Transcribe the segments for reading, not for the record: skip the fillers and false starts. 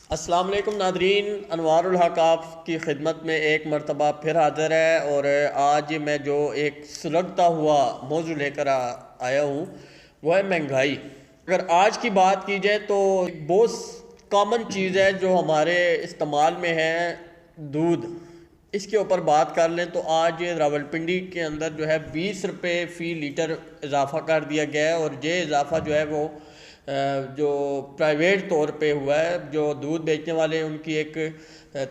अस्सलाम वालेकुम नादरीन, अनवारुल हक आपकी खिदमत में एक मरतबा फिर हाज़िर है। और आज मैं जो एक सुलगता हुआ मौजू लेकर आया हूँ वो है महंगाई। अगर आज की बात की जाए तो एक बहुत कॉमन चीज़ है जो हमारे इस्तेमाल में है, दूध। इसके ऊपर बात कर लें तो आज रावलपिंडी के अंदर जो है 20 रुपये फ़ी लीटर इजाफ़ा कर दिया गया है। और ये इजाफ़ा जो है वो जो प्राइवेट तौर पे हुआ है, जो दूध बेचने वाले उनकी एक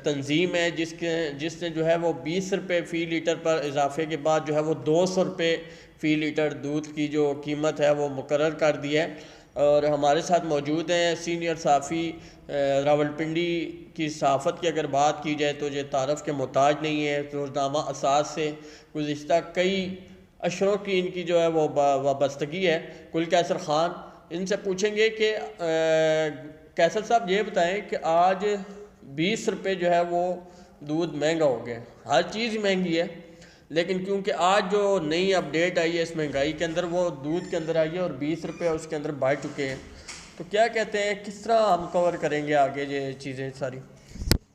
तंजीम है जिसने जो है वो 20 रुपये फ़ी लीटर पर इजाफे के बाद जो है वो 200 रुपये फ़ी लीटर दूध की जो कीमत है वो मुकर्रर कर दी है। और हमारे साथ मौजूद हैं सीनियर साफ़ी रावलपिंडी की सहाफ़त की अगर बात की जाए तो ये तारफ़ के मोहताज नहीं है। रोज़नामा असास से गुज़िश्ता कई अशरों की इनकी जो है वो वाबस्तगी है। कुल कैसर ख़ान, इनसे पूछेंगे कि कैसर साहब ये बताएं कि आज 20 रुपये जो है वो दूध महंगा हो गया। हर चीज़ महंगी है, लेकिन क्योंकि आज जो नई अपडेट आई है इस महंगाई के अंदर वो दूध के अंदर आई है और 20 रुपये उसके अंदर बढ़ चुके हैं। तो क्या कहते हैं, किस तरह हम कवर करेंगे आगे ये चीज़ें सारी?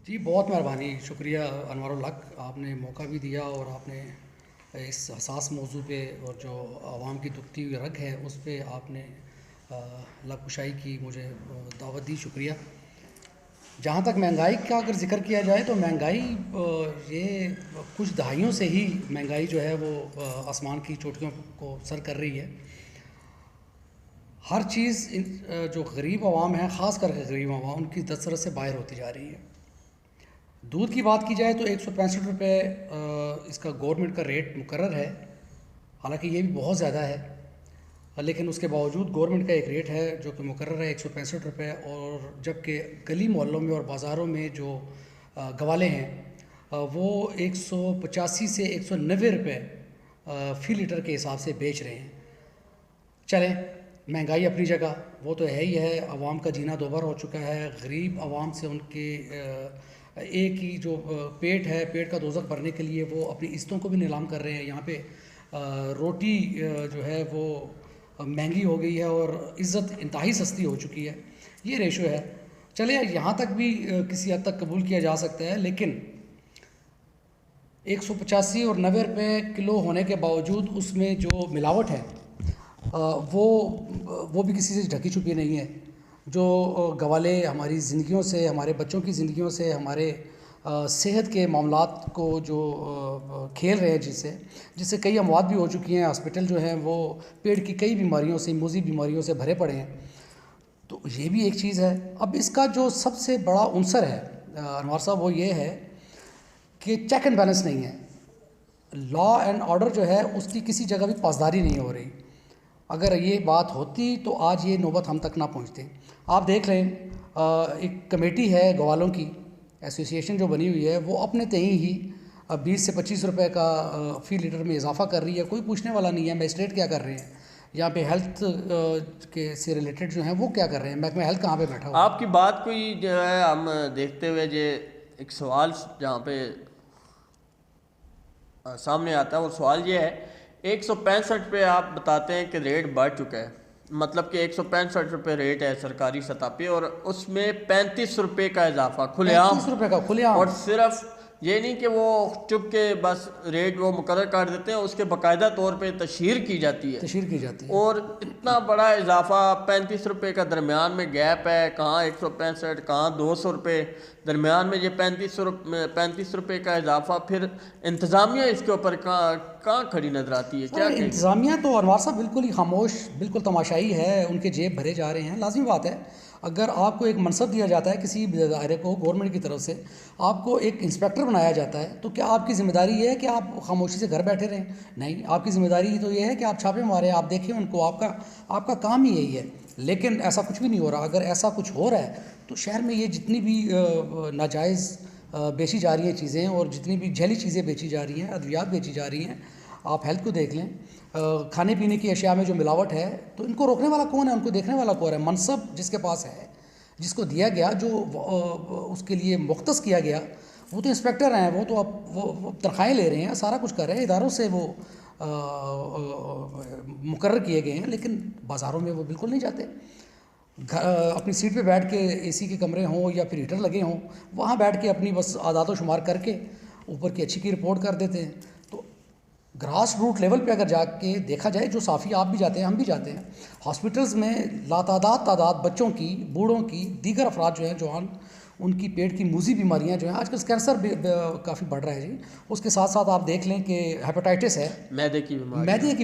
जी, बहुत मेहरबानी, शुक्रिया अनवारुल हक, आपने मौका भी दिया और आपने इस हसास मौजू पे और जो आवाम की दुखती हुई रग है उस पे आपने लबकुशाई की, मुझे दावत दी, शुक्रिया। जहाँ तक महंगाई का अगर ज़िक्र किया जाए तो महंगाई ये कुछ दहाइयों से ही महंगाई जो है वो आसमान की चोटियों को सर कर रही है। हर चीज़ जो गरीब आवाम है, ख़ास करके गरीब आवाम, उनकी दस्तरस से बाहर होती जा रही है। दूध की बात की जाए तो 165 रुपये इसका गवर्नमेंट का रेट मुकर्रर है। हालांकि ये भी बहुत ज़्यादा है, लेकिन उसके बावजूद गवर्नमेंट का एक रेट है जो कि मुकर्रर है 165 रुपये। और जबकि गली मोहल्लों में और बाज़ारों में जो गवाले हैं वो 185 से 190 रुपये फ़ी लीटर के हिसाब से बेच रहे हैं। चलें, महंगाई अपनी जगह वो तो है ही है, आवाम का जीना दोबारा हो चुका है। गरीब आवाम से उनके एक ही जो पेट है, पेट का दोज़ख भरने के लिए वो अपनी इज़्ज़तों को भी नीलाम कर रहे हैं। यहाँ पे रोटी जो है वो महंगी हो गई है और इज़्ज़त इंतहाई सस्ती हो चुकी है। ये रेशो है। चले, यहाँ तक भी किसी हद तक कबूल किया जा सकता है, लेकिन 185 और 90 रुपये किलो होने के बावजूद उसमें जो मिलावट है वो भी किसी से ढकी छुपी नहीं है। जो गवाले हमारी ज़िंदगियों से, हमारे बच्चों की ज़िंदगियों से, हमारे सेहत के मामलात को जो खेल रहे हैं, जिससे कई अमवात भी हो चुकी हैं। हॉस्पिटल जो हैं वो पेट की कई बीमारियों से, मूज़ी बीमारियों से भरे पड़े हैं। तो ये भी एक चीज़ है। अब इसका जो सबसे बड़ा उनसर है अनवार साहब, वो ये है कि चेक एंड बैलेंस नहीं है। लॉ एंड ऑर्डर जो है उसकी किसी जगह भी पासदारी नहीं हो रही। अगर ये बात होती तो आज ये नौबत हम तक ना पहुंचते। आप देख लें, एक कमेटी है गवालों की, एसोसिएशन जो बनी हुई है, वो अपने तय ही 20 से 25 रुपये का फ़ी लीटर में इजाफा कर रही है। कोई पूछने वाला नहीं है मजिस्ट्रेट क्या कर रहे हैं, यहाँ पे हेल्थ के से रिलेटेड जो हैं वो क्या कर रहे हैं, महकमा हेल्थ कहाँ पे बैठा हुआ है। आपकी बात को ही जो है हम देखते हुए ये एक सवाल जहाँ पे सामने आता है वो सवाल ये है, 165 पे आप बताते हैं कि रेट बढ़ चुका है। मतलब कि 165 रुपये रेट है सरकारी सतह पे और उसमें 35 रुपये का इजाफा खुलेआम। 35 रुपये का खुलेआम। और सिर्फ ये नहीं कि वो चुप के बस रेट वो मुकर्रर कर देते हैं, उसके बाकायदा तौर पे तशहीर की जाती है। तशहीर की जाती है। और इतना बड़ा इजाफा, 35 रुपये का दरमियान में गैप है, कहाँ 165, कहाँ 200 रुपये, दरमियान में ये 35 रुपये का इजाफा। फिर इंतज़ामिया इसके ऊपर कहाँ खड़ी नजर आती है? क्या इंतज़ामिया तो अनवार साहब बिल्कुल ही खामोश, बिल्कुल तमाशाई है, उनके जेब भरे जा रहे हैं। लाजमी बात है, अगर आपको एक मनसब दिया जाता है किसी भी दायरे को गवर्नमेंट की तरफ से, आपको एक इंस्पेक्टर बनाया जाता है, तो क्या आपकी ज़िम्मेदारी ये है कि आप खामोशी से घर बैठे रहें? नहीं, आपकी ज़िम्मेदारी तो ये है कि आप छापे मारें, आप देखें उनको। आपका काम ही यही है। लेकिन ऐसा कुछ भी नहीं हो रहा। अगर ऐसा कुछ हो रहा है तो शहर में ये जितनी भी नाजायज़ बेची जा रही हैं चीज़ें और जितनी भी जहली चीज़ें बेची जा रही हैं, अद्वियात बेची जा रही हैं, आप हेल्थ को देख लें, खाने पीने की अशिया में जो मिलावट है, तो इनको रोकने वाला कौन है, उनको देखने वाला कौन है? मनसब जिसके पास है, जिसको दिया गया, जो उसके लिए मुख्तस किया गया, वो तो इंस्पेक्टर हैं, वो तो अब वो तनख्वाहें ले रहे हैं, सारा कुछ कर रहे हैं, इदारों से वो मुकर्रर किए गए हैं, लेकिन बाज़ारों में वो बिल्कुल नहीं जाते। अपनी सीट पे बैठ के एसी के कमरे हों या फिर हीटर लगे हों, वहाँ बैठ के अपनी बस आदात शुमार करके ऊपर की अच्छी की रिपोर्ट कर देते हैं। तो ग्रास रूट लेवल पे अगर जाके देखा जाए, जो साफ़ी आप भी जाते हैं, हम भी जाते हैं, हॉस्पिटल्स में तादाद बच्चों की, बूढ़ों की, दीगर अफराद जो हैं जवान, उनकी पेट की मूजी बीमारियां जो हैं, आजकल कैंसर भी काफ़ी बढ़ रहा है जी। उसके साथ साथ आप देख लें कि हेपेटाइटिस है, मैदे की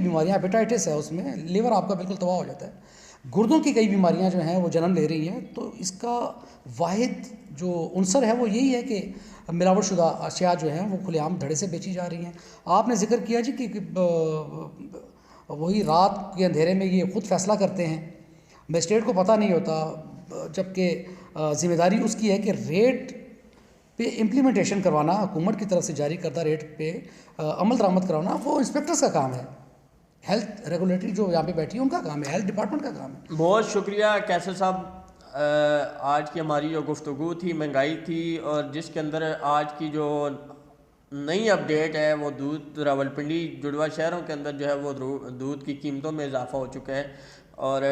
बीमारियां, हेपेटाइटिस है, उसमें लिवर आपका बिल्कुल तबाह हो जाता है। गुर्दों की कई बीमारियां जो हैं वो जन्म ले रही हैं। तो इसका वाहिद जो उनसर है वो यही है कि मिलावटशुदा अशिया जो हैं वो खुलेआम धड़े से बेची जा रही हैं। आपने जिक्र किया जी कि वही रात के अंधेरे में ये खुद फैसला करते हैं, मजिस्ट्रेट को पता नहीं होता, जबकि ज़िम्मेदारी उसकी है कि रेट पे इम्प्लीमेंटेशन करवाना, हुकूमत की तरफ से जारी करदा रेट पे अमल दरामद करवाना वो इंस्पेक्टर्स का काम है। हेल्थ रेगुलेटरी जो यहाँ पे बैठी है उनका काम है, हेल्थ डिपार्टमेंट का काम है। बहुत शुक्रिया कैसर साहब। आज की हमारी जो गुफ्तगू थी महंगाई थी, और जिसके अंदर आज की जो नई अपडेट है वो दूध रावलपिंडी जुड़वा शहरों के अंदर जो है वो दूध की कीमतों में इजाफा हो चुका है। और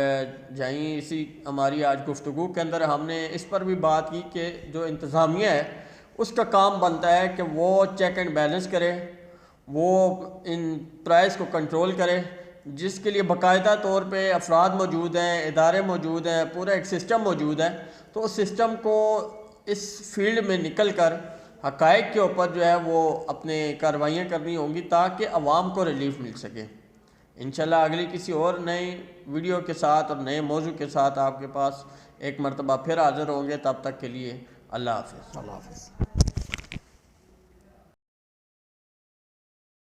जहीं इसी हमारी आज गुफ्तगू के अंदर हमने इस पर भी बात की कि जो इंतज़ामिया है उसका काम बनता है कि वो चेक एंड बैलेंस करे, वो इन प्राइस को कंट्रोल करे, जिसके लिए बाकायदा तौर पे अफराद मौजूद हैं, इदारे मौजूद हैं, पूरा एक सिस्टम मौजूद है। तो उस सिस्टम को इस फील्ड में निकल कर हक़ाइक़ के ऊपर जो है वो अपने कार्रवाइयाँ करनी होंगी ताकि अवाम को रिलीफ मिल सके। इंशाल्लाह अगली किसी और नई वीडियो के साथ और नए मौजू के साथ आपके पास एक मरतबा फिर हाज़िर होंगे। तब तक के लिए अल्लाह हाफ़िज़।